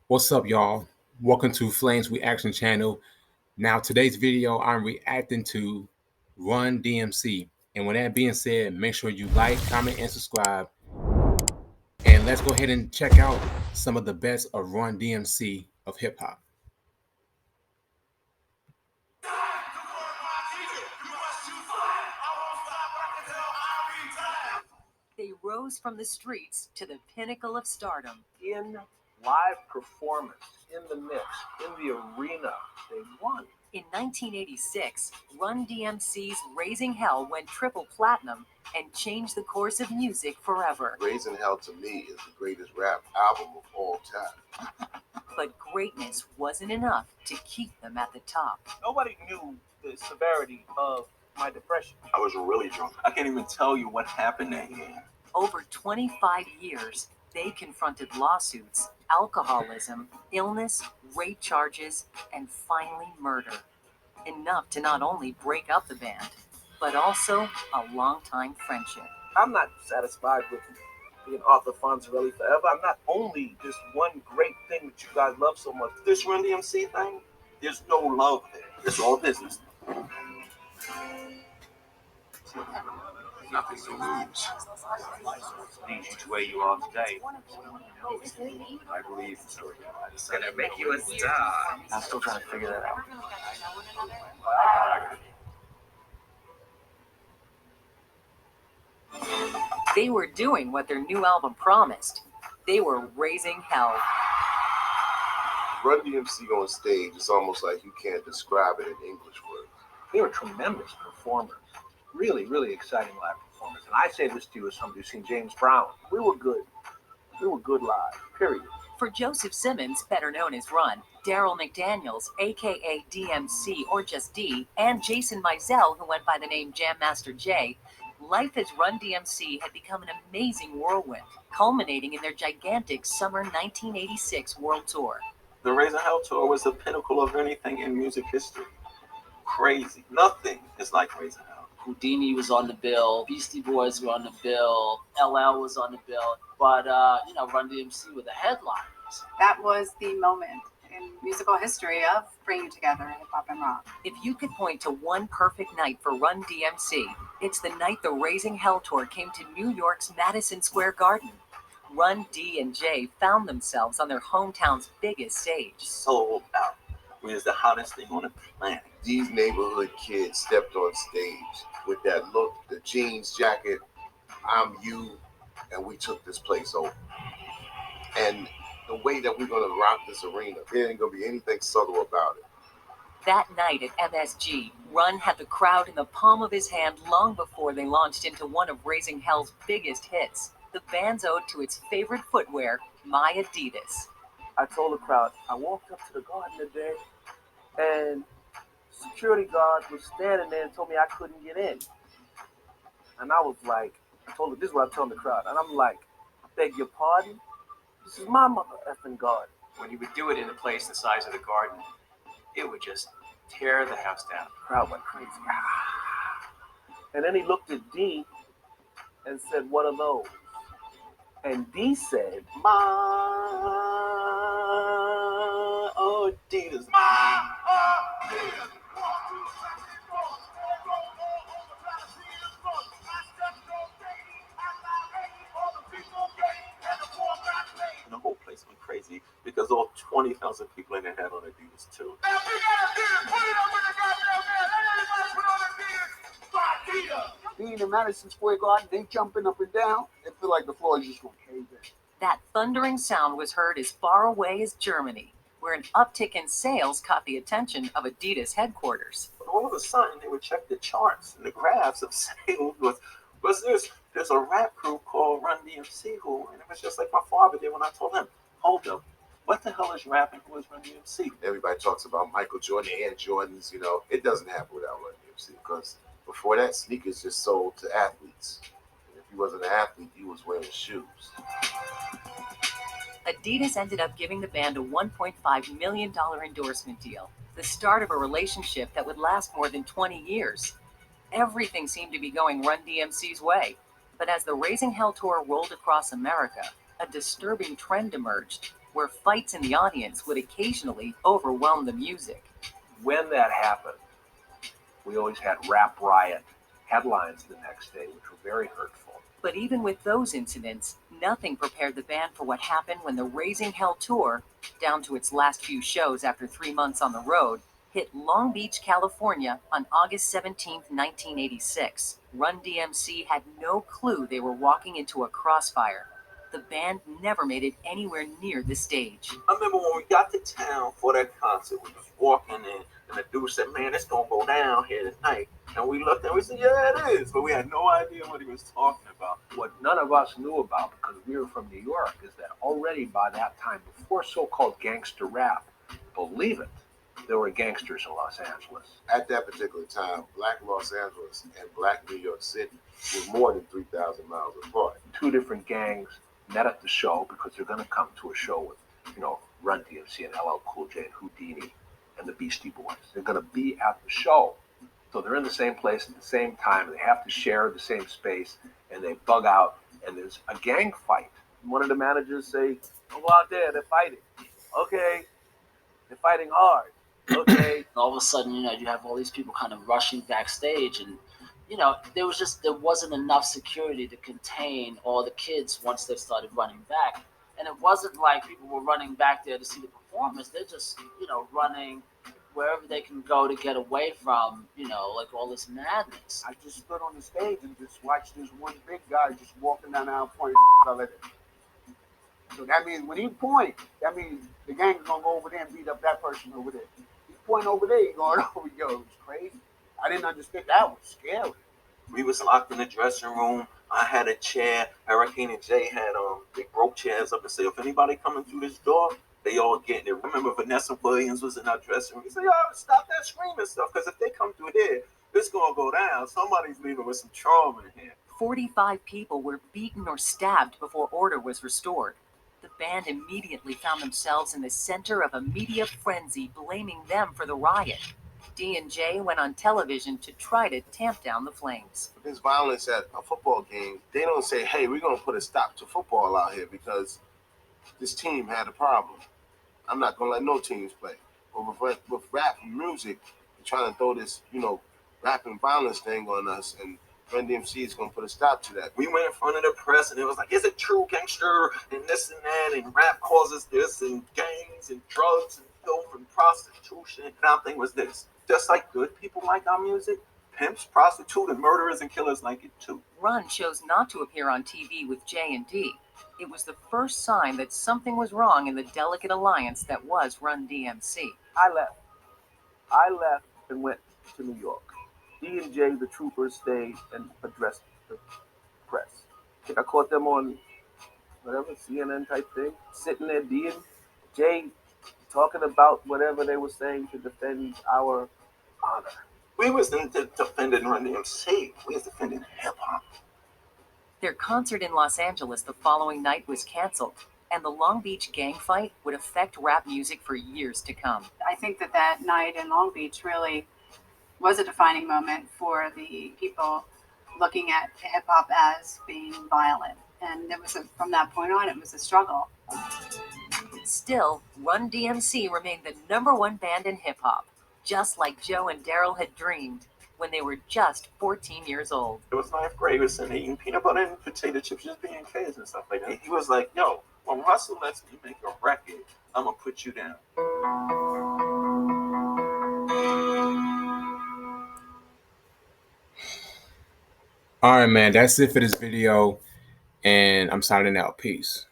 What's up, y'all? Welcome to Flames Reaction Channel. Now, today's video, I'm reacting to Run DMC. And with that being said, make sure you like, comment, and subscribe. And let's go ahead and check out some of the best of Run DMC of hip hop. They rose from the streets to the pinnacle of stardom. In live performance, in the mix, in the arena, they won. In 1986, Run DMC's Raising Hell went triple platinum and changed the course of music forever. Raising Hell to me is the greatest rap album of all time. But greatness wasn't enough to keep them at the top. Nobody knew the severity of my depression. I was really drunk. I can't even tell you what happened that year. Over 25 years, they confronted lawsuits, alcoholism, illness, rape charges, and finally murder. Enough to not only break up the band, but also a longtime friendship. I'm not satisfied with being Arthur Fonzarelli forever. I'm not only this one great thing that you guys love so much. This Run DMC thing, there's no love there. It's all business. Nothing to lose. Leads you to where you are today. I believe it's gonna make you a star. I'm still trying to figure that out. They were doing what their new album promised. They were raising hell. Run DMC on stage is almost like you can't describe it in English words. They were tremendous performers. Really, really exciting live performers. And I say this to you as somebody who's seen James Brown. We were good. We were good live, period. For Joseph Simmons, better known as Run, Daryl McDaniels, aka DMC or just D, and Jason Mizell, who went by the name Jam Master Jay, life as Run DMC had become an amazing whirlwind, culminating in their gigantic summer 1986 world tour. The Raising Hell tour was the pinnacle of anything in music history. Crazy. Nothing is like Raising Hell. Houdini was on the bill, Beastie Boys were on the bill, LL was on the bill, but Run DMC were the headliners. That was the moment in musical history of bringing together hip hop and rock. If you could point to one perfect night for Run DMC, it's the night the Raising Hell tour came to New York's Madison Square Garden. Run D and J found themselves on their hometown's biggest stage. Sold out. It was the hottest thing on the planet. These neighborhood kids stepped on stage with that look, the jeans jacket, I'm you, and we took this place over. And the way that we're going to rock this arena, there ain't going to be anything subtle about it. That night at MSG, Run had the crowd in the palm of his hand long before they launched into one of Raising Hell's biggest hits, the band's ode to its favorite footwear, My Adidas. I told the crowd, I walked up to the garden today, and security guard was standing there and told me I couldn't get in. And I was like, I told him, this is what I'm telling the crowd. And I'm like, I beg your pardon? This is my mother effing garden. When you would do it in a place the size of the garden, it would just tear the house down. The crowd went crazy. And then he looked at D and said, what are those? And D said, my Adidas. And the whole place went crazy because all 20,000 people in there had on Adidas too. Being in Madison Square Garden, they jumping up and down. It feel like the floor is just going to cave in. That thundering sound was heard as far away as Germany, where an uptick in sales caught the attention of Adidas headquarters. But all of a sudden, they would check the charts and the graphs of sales. There's a rap crew called Run DMC and it was just like my father did when I told him, hold up, what the hell is rapping? Who is Run DMC? Everybody talks about Michael Jordan, Air Jordans, it doesn't happen without Run DMC because before that, sneakers just sold to athletes. And if he wasn't an athlete, he was wearing shoes. Adidas ended up giving the band a $1.5 million endorsement deal, the start of a relationship that would last more than 20 years. Everything seemed to be going Run DMC's way, but as the Raising Hell tour rolled across America, a disturbing trend emerged. where fights in the audience would occasionally overwhelm the music. When that happened, we always had Rap Riot headlines the next day, which were very hurtful. But even with those incidents, nothing prepared the band for what happened when the Raising Hell tour, down to its last few shows after 3 months on the road, hit Long Beach, California on August 17, 1986. Run DMC had no clue they were walking into a crossfire. The band never made it anywhere near the stage. I remember when we got to town for that concert, we was walking in, and the dude said, "Man, it's gonna go down here tonight." And we looked and we said, "Yeah, it is," but we had no idea what he was talking about. What none of us knew about, because we were from New York, is that already by that time, before so-called gangster rap, believe it, there were gangsters in Los Angeles. At that particular time, Black Los Angeles and Black New York City were more than 3,000 miles apart. Two different gangs met at the show because they're going to come to a show with, Run DMC and LL Cool J and Houdini and the Beastie Boys. They're going to be at the show. So they're in the same place at the same time. They have to share the same space, and they bug out, and there's a gang fight. One of the managers say, "Go out there, they're fighting." Okay, they're fighting hard. Okay. And all of a sudden, you have all these people kind of rushing backstage, and there wasn't enough security to contain all the kids once they started running back. And it wasn't like people were running back there to see the performance. They're just, running wherever they can go to get away from, like all this madness. I just stood on the stage and just watched this one big guy just walking down the aisle pointing at it. So that means when he point, that means the gang's gonna go over there and beat up that person over there. He's pointing over there, he's going over. Yo, it's crazy. I didn't understand. That was scary. We was locked in the dressing room. I had a chair. Hurricane and Jay had they broke chairs up and said, "If anybody coming through this door, they all getting it." Remember, Vanessa Williams was in our dressing room. He said, "Yo, stop that screaming stuff, because if they come through there, it's gonna go down. Somebody's leaving with some trauma in here." 45 people were beaten or stabbed before order was restored. The band immediately found themselves in the center of a media frenzy, blaming them for the riot. D&J went on television to try to tamp down the flames. If there's violence at a football game, they don't say, "Hey, we're going to put a stop to football out here because this team had a problem. I'm not going to let no teams play." But with rap music, they're trying to throw this, rap and violence thing on us, and Run DMC is going to put a stop to that. We went in front of the press, and it was like, "Is it true, gangster?" And this and that, and rap causes this, and gangs, and drugs, and filth, and prostitution. And our thing was this: just like good people like our music, pimps, prostitutes, and murderers and killers like it too. Run chose not to appear on TV with J&D. It was the first sign that something was wrong in the delicate alliance that was Run DMC. I left and went to New York. D&J, the troopers, stayed and addressed the press. I think I caught them on whatever, CNN type thing, sitting there, D&J talking about whatever they were saying to defend our honor. We wasn't defending Run DMC. We was defending hip-hop. Their concert in Los Angeles the following night was canceled, and the Long Beach gang fight would affect rap music for years to come. I think that night in Long Beach really was a defining moment for the people looking at hip hop as being violent. And it was from that point on, it was a struggle. Still, Run DMC remained the #1 band in hip hop, just like Joe and Daryl had dreamed when they were just 14 years old. It was 9th grade. We were sitting eating peanut butter and potato chips, just being kids and stuff like that. He was like, "Yo, when Russell lets me make a record, I'm going to put you down." All right, man, that's it for this video, and I'm signing out. Peace.